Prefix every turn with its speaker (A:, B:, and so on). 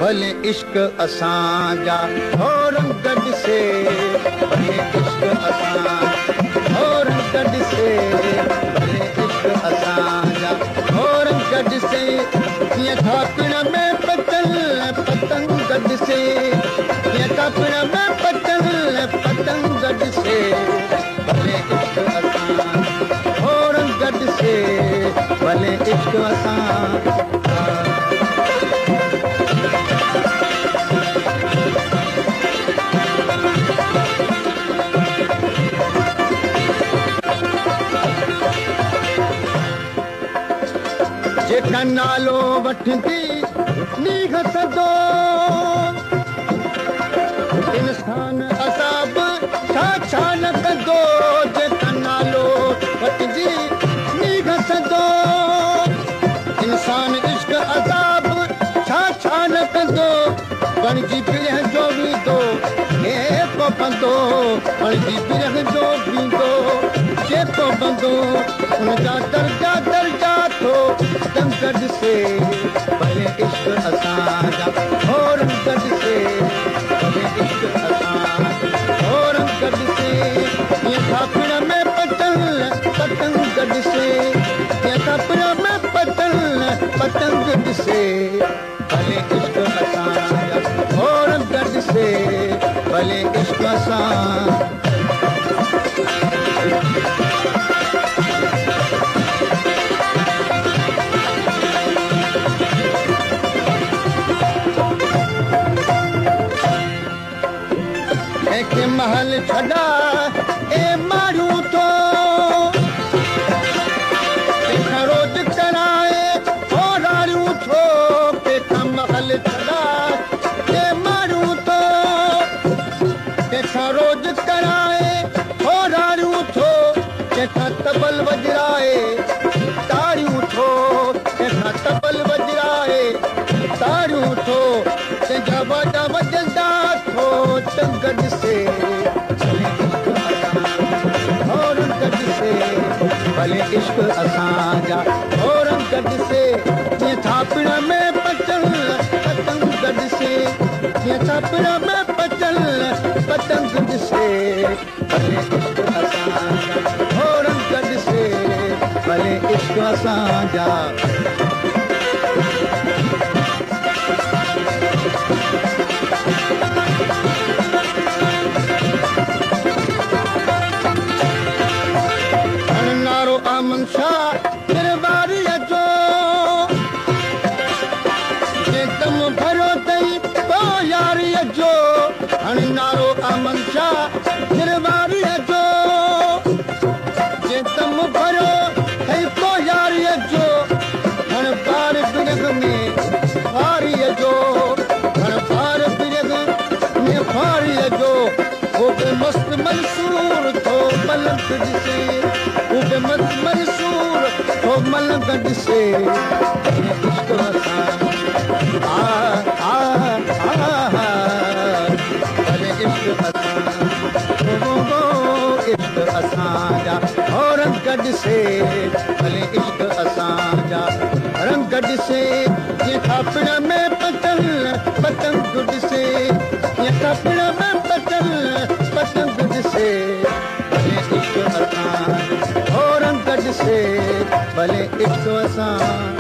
A: भले इश्क असांजा और गॾ से भले इश्क असां और गॾ से भले इश्क असांजा और गॾ से कीअं थापिण में पतल पतंग गॾ से कीअं थापिण में पतल पतंग गॾ से भले इश्क असां और गॾ से भले इश्क असां जेका नालो वठंदी नीह सदो इंसान असाब छा छा न कंदो जेका नालो वठंदी नीह सदो इंसान इश्क असाब छा छा न कंदो बणजी पिरह जो वींदो जेको बंदो बणजी पिरह जो वींदो जेको बंदो उनजा दर्जा दर्जा थो गॾ से भले इश्क असांजा और गॾ से भले इश्क असां और गॾ से कीअं थापिण में पतल पतंग गॾ से कीअं थापिण में पतल पतंग गॾ से भले इश्क असांजा और गॾ से भले इश्क असां महल छड़ा ए मारू तो रोज कराए और आरू थो पेखा महल छड़ा ए मारू तो पेखा रोज कराए और आरू थो पेखा तबल वजराए तारू थो पेखा तबल वजराए तारू थो तेजा वॾा वजंदा थो गॾ से और गॾ से भले इश्क असांजा और गॾ से कीअं थापिण में पचल पतंग गॾ से कीअं थापिण में पचल पतंग गॾ से भले इश्क असांजा और गॾ से भले इश्क असांजा नारो अमन शाह निर्वारीअ जो जे तम भरियो है को यारीअ जो हण पार बिरग में फारीअ जो हण पार बिरग में फारीअ जो वो बि मस्त मंसूर थो मलंग ॾिसे वो बि मस्त मंसूर थो मलंग ॾिसे इश्क असां इश्क असांजा और गॾ से भले इश्क असांजा रंग गॾ से कीअं थापिण में पतल पतंग गॾ से कीअं थापिण में पतल पतंग गॾ से भले इश्क असां और गॾ से भले इश्क असां